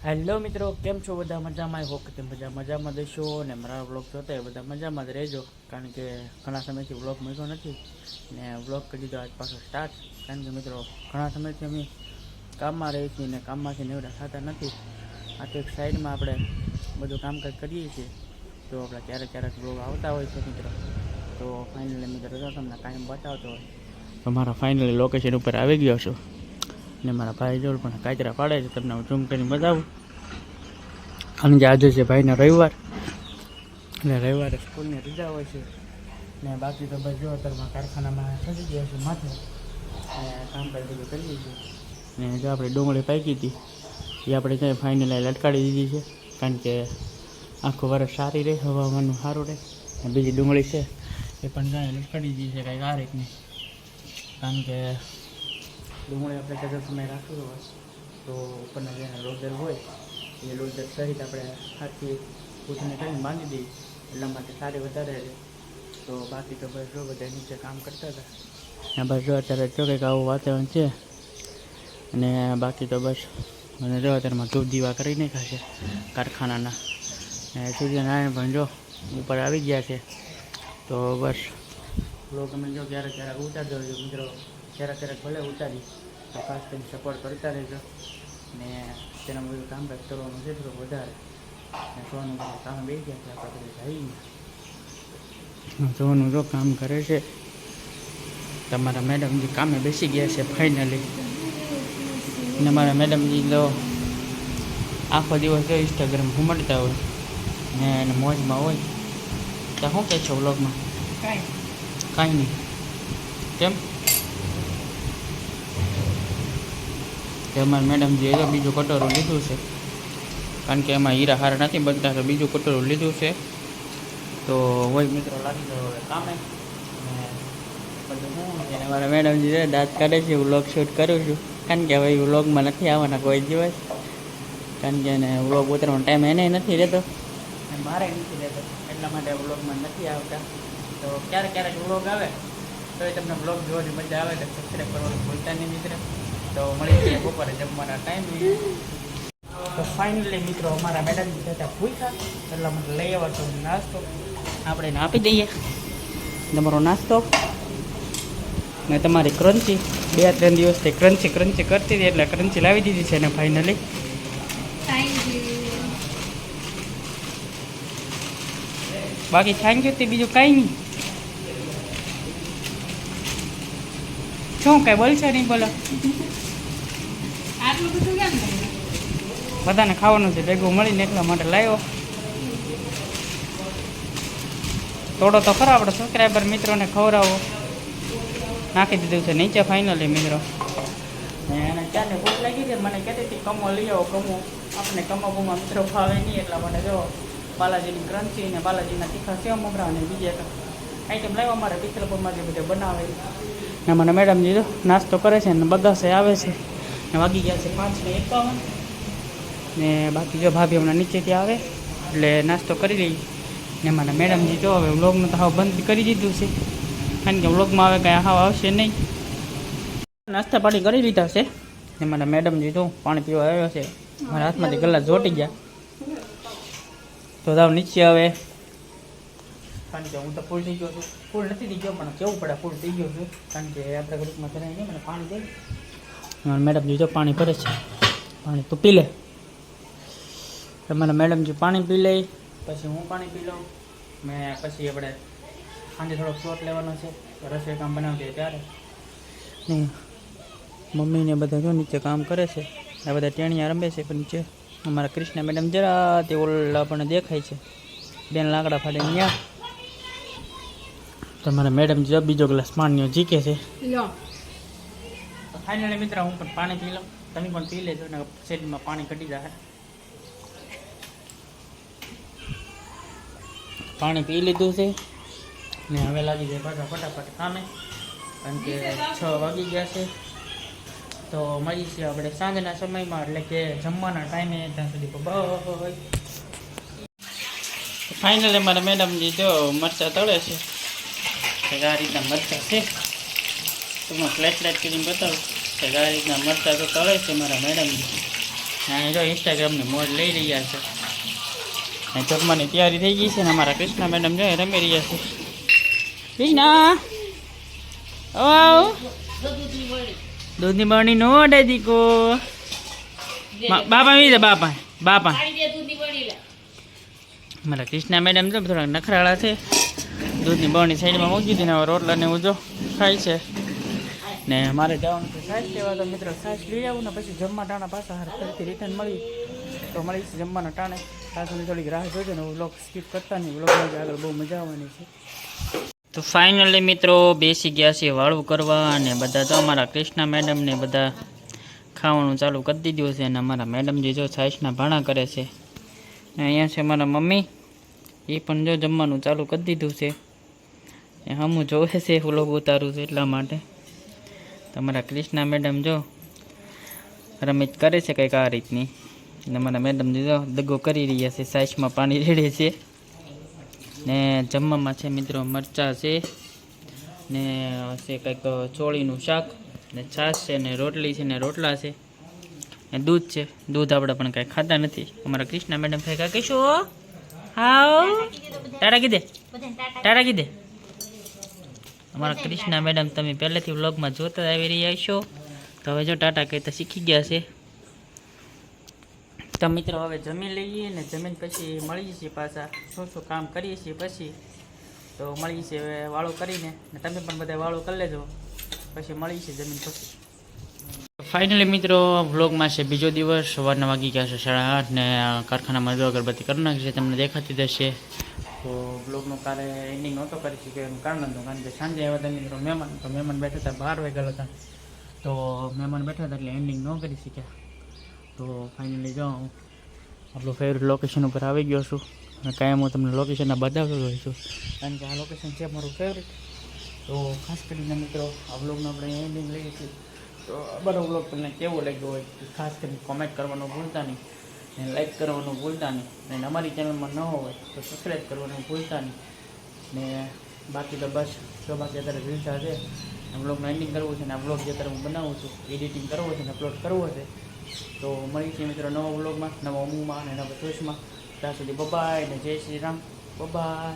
Hello મિત્રો, કેમ છો? બધા મજામાં? હોક કે મજામાં દેશો ને મારા વ્લોગ જોતા બધા મજામાં જ રહેજો. કારણ કે ઘણા સમયથી વ્લોગ મળ્યો નથી ને વ્લોગ કરી દીધો આજ પાછો સ્ટાર્ટ. કારણ કે મિત્રો ઘણા સમયથી અમે કામમાં રહીએ છીએ ને કામમાંથી નીવડા થતા નથી. આ તો એક સાઈડમાં આપણે બધું કામકાજ કરીએ છીએ તો આપણે ક્યારેક વ્લોગ આવતા હોય છે મિત્રો. તો ફાઇનલી મિત્રો જો તમને કાયમ બતાવતો હોય તો મારા ફાઇનલી લોકેશન ઉપર આવી ગયો છું ને મારા ભાઈ જોડ પણ કાચરા પાડે છે. તમને હું ઝૂમ કરીને બતાવું. અને જે આજે છે ભાઈને રવિવાર એટલે રવિવારે સ્કૂલની રજા હોય છે ને બાકી તો બસ જો અત્યારમાં કારખાનામાં સજી ગયા છે માથે અને કામકાજ બધું કરીએ છીએ. ને જો આપણે ડુંગળી પાકી હતી એ આપણે ત્યાં ફાઇનલી લટકાડી દીધી છે. કારણ કે આખું વરસ સારી રહે, હવામાનનું સારું રહે. અને બીજી ડુંગળી છે એ પણ ત્યાં લટકાડી દીધી છે કાંઈક આ રીતની. કારણ કે ડુંગળી આપણે કદાચ સમય રાખવું હોય તો ઉપરના જે લોડર હોય એ લોડર સહિત આપણે આખી પૂછને કરીને બાંધી દઈએ એટલા માટે સારી વધારે રહે. તો બાકી તો બસ જો બધા નીચે કામ કરતા હતા ને બસ જો અત્યારે જો કંઈક આવું વાતાવરણ છે. અને બાકી તો બસ મને જો અત્યારમાં ધૂપ દીવા કરી નાખ્યા છે કારખાનાના ને સૂર્યનારાયણ પણ જો ઉપર આવી ગયા છે. તો બસ લોકો તમે જો ક્યારેક ઉતારજો મિત્રો, ક્યારેક ભલે ઉતારી તો ખાસ કરીને સપોર્ટ કરતા રહેજો. ને તેના બધું કામકાજ કરવાનું છે થોડું વધારે ને સોનું કામ બેસી ગયા છે આપણે જઈએ. સોનું જો કામ કરે છે. તમારા મેડમજી કામે બેસી ગયા છે ફાઇનલી. અને મારા મેડમજી તો આખો દિવસ જો ઇન્સ્ટાગ્રામ ઘૂમડતા હોય ને એને મોજમાં હોય. તો શું કહે છો વ્લોગમાં? કાંઈ નહીં. કેમ કે અમારા મેડમજીએ તો બીજું કટોરું લીધું છે. કારણ કે એમાં હીરા હારા નથી બનતા તો બીજું કટોરું લીધું છે. તો હોય મિત્રો લાગી ગયો હવે કામે. બધું શું છે મારા મેડમજી દાંત કાઢે છે. વ્લોગ શૂટ કરું છું કારણ કે હવે વ્લોગમાં નથી આવવાના કોઈ દિવસ. કારણ કે એને વ્લોગ ઉતરવાનો ટાઈમ એને નથી રહેતો અને મારે નથી રહેતો એટલા માટે વ્લોગમાં નથી આવતા. તો ક્યારેક વ્લોગ આવે તો એ તમને વ્લોગ જોવાની મજા આવે તો સબસ્ક્રાઈબ કરવાનું ભૂલતા નહીં મિત્ર. તો મળી જઈએ બપોરે જમવાના ટાઈમ. તો ફાઇનલી મિત્રો અમારા મેડમ જતા ભૂખ્યા એટલા માટે લઈ આવવા છો નાસ્તો આપણે એને આપી દઈએ. તમારો નાસ્તો ને તમારી ક્રન્ચી 2-3 દિવસથી ક્રન્ચી કરતી હતી એટલે ક્રન્ચી લાવી દીધી છે ને ફાઇનલી. બાકી થેન્ક યુ તે બીજું કાંઈ નહીં. શું કાંઈ બોલશે નહીં? બોલો. બધાને ખાવાનું છે ભેગું મળીને એટલા માટે લાવ્યો. થોડો તો ખરો આપણે સબસ્ક્રાઈબર મિત્રોને ખવડાવો. નાખી દીધું છે નીચે ફાઇનલી મિત્રો. ને એને ક્યારે ભૂખ લાગી છે મને કહેતી હતી કમો લઈ આવો કમો. આપણે કમોમાં મિત્રો ભાવે નહીં એટલા માટે જો બાલાજીની ક્રન્ચી ને બાલાજીના તીખા સેવ મમરા અને બીજી એક આઈટમ લાવ્યા અમારે પિત્રપુરમાં જે બધે બનાવે. ને મને મેડમજી નાસ્તો કરે છે ને બગાસે આવે છે ને વાગી ગયા છે 5:51. ને બાકી જો ભાભી હમણાં નીચેથી આવે એટલે નાસ્તો કરી લઈ. ને મને મેડમજી જો હવે વ્લોગનું તો હાવ બંધ કરી દીધું છે કારણ કે વ્લોગમાં હવે કાંઈ હાવ આવશે નહીં. નાસ્તા પાણી કરી લીધા છે ને મને મેડમજી તો પાણી પીવા આવ્યો છે. મારા હાથમાંથી ગલાસ જોટી ગયા તો તાવ નીચે આવે. કારણ કે હું તો ફૂલ થઈ ગયો છું. ફૂલ નથી થઈ ગયો પણ કેવું પડે ફૂલ થઈ ગયો છું. કારણ કે આપણા ગ્રુપમાં ભરાય નહીં મને પાણી દે. મેડમજી જો પાણી ભરે છે. પાણી તું પી લે. તમારા મેડમજી પાણી પી લે પછી હું પાણી પી લઉં. મેં પછી આપણે સાંજે થોડોક શોટ લેવાનો છે રસોઈ કામ બનાવતી ત્યારે. મમ્મીને બધા જો નીચે કામ કરે છે. આ બધા ટેણિયા રમે છે પણ નીચે અમારા કૃષ્ણ મેડમ જરા તે ઓલા પણ દેખાય છે બેન લાકડા ફાડે ત્યાં. તમારા મેડમ જો બીજો ગ્લાસ પાણીનો જીકે છે. ફાઇનલી મિત્ર હું પણ પાણી પી લઉં. તમે પણ પી લેજો ને શેરીમાં પાણી ઘટી જાય. પાણી પી લીધું છે ને હવે લાગી જાય પાછા ફટાફટ કામે. કારણ કે 6 વાગી ગયા છે. તો મળી છીએ આપણે સાંજના સમયમાં એટલે કે જમવાના ટાઈમે ત્યાં સુધી હોય. ફાઇનલી મારા મેડમજી જો મરચાં તળે છે. આ રીતના મરચાં છે. તો હું ફ્લેટ કરીને બતાવું કે આ રીતના મરચાં તો તળે છે મારા મેડમજી. અને જો ઇન્સ્ટાગ્રામની મોજ લઈ રહ્યા છે. અને જમવાની તૈયારી થઈ ગઈ છે ને અમારા કૃષ્ણા મેડમ જો રમી રહ્યા છે. કૃષ્ણા દૂધની બરણી નો અડે દીકો બાપા મી બાપા બાપા મારા કૃષ્ણા મેડમ તો થોડાક નખરાળા છે. દૂધની બરણી સાઈડમાં મૂકી દીધી ને હવે રોટલા ને ઉજો ખાય છે. ને મારે જવાનું છે સાઈઝ લેવા, તો મિત્રો સાઈઝ લઈ આવું ને પછી જમવા ટાણા પાછા ફરીથી રિટર્ન મળી તો મળીશ જમવાના ટાણે. ત્યાં સુધી થોડીક રાહ જોજો ને વ્લોગ સ્કીપ કરતા નહીં, વ્લોગમાં આગળ બહુ મજા આવવાની છે. તો ફાઇનલી મિત્રો બેસી ગયા છે વાળું કરવા અને બધા તો અમારા કૃષ્ણા મેડમ ને બધા ખાવાનું ચાલુ કરી દીધું છે. અને અમારા મેડમ જે જો સાઈઝના ભાણા કરે છે ને અહીંયા છે મારા મમ્મી, એ પણ જો જમવાનું ચાલુ કરી દીધું છે. હમું જોવે છે વ્લોગ ઉતારું છું એટલા માટે. તમારા કૃષ્ણા મેડમ જો રમત કરે છે કંઈક આ રીતની. અને મારા મેડમ જો દગો કરી રહ્યા છે, સાઈસમાં પાણી રેડે છે. ને જમવામાં છે મિત્રો મરચાં છે ને છે કંઈક ચોળીનું શાક ને છાશ છે ને રોટલી છે ને રોટલા છે ને દૂધ છે. દૂધ આપણે પણ કાંઈ ખાતા નથી. અમારા કૃષ્ણા મેડમ થાય કહીશું હાવ ટાટા કીધે ટાટા કીધે. અમારા કૃષ્ણા મેડમ તમે પહેલેથી વ્લોગમાં જોતા આવી રહ્યા છો, તો હવે જો ટાટા કહેતા શીખી ગયા છે. તો મિત્રો હવે જમી લઈએ ને જમીન પછી મળીએ છીએ પાછા, શું શું કામ કરીએ છીએ પછી તો મળીએ છીએ હવે વાળું કરીને. ને તમે પણ બધા વાળું કરી લેજો, પછી મળીએ છીએ જમીન પછી. ફાઇનલી મિત્રો વ્લોગમાં છે બીજો દિવસ. સવારના વાગી ગયા છે 8:30 ને કારખાનામાં જો અગરબત્તી કરી નાખી છે, તમને દેખાતી જશે. તો બ્લોગનું કાલે એન્ડિંગ નહોતો કરી શક્યો એનું કારણ હતું કારણ કે સાંજે આવ્યા હતા મિત્રો મહેમાન, તો મહેમાન બેઠા હતા 12 વાગ્યા હતા, તો મહેમાન બેઠા હતા એટલે એન્ડિંગ ન કરી શક્યા. તો ફાઇનલી જો હું આપણું ફેવરેટ લોકેશન ઉપર આવી ગયો છું અને કાયમ હું તમને લોકેશનના બતાવતો હોઉં છું કારણ કે આ લોકેશન છે મારું ફેવરેટ. તો ખાસ કરીને મિત્રો આ બ્લોગનું આપણે એન્ડિંગ લઈએ છીએ. તો બરો બ્લોગ તમને કેવો લાગ્યો હોય ખાસ કરીને કોમેન્ટ કરવાનું ભૂલતા નહીં ને લાઈક કરવાનું ભૂલતા નહીં, અને અમારી ચેનલમાં ન હોય તો સબસ્ક્રાઈબ કરવાનું ભૂલતા નહીં. ને બાકી તો બસ જો બાકી અત્યારે રીલ્સા છે, આ બ્લોગનું એન્ડિંગ કરવું છે ને આ બ્લોગ જે અત્યારે હું બનાવું છું એડિટિંગ કરવો છે ને અપલોડ કરવો છે. તો મળી છે મિત્રો નવા બ્લોગમાં, નવા મૂમાં અને નવા ચોઈસમાં. ત્યાં સુધી બબાય ને જય શ્રી રામ, બબાય.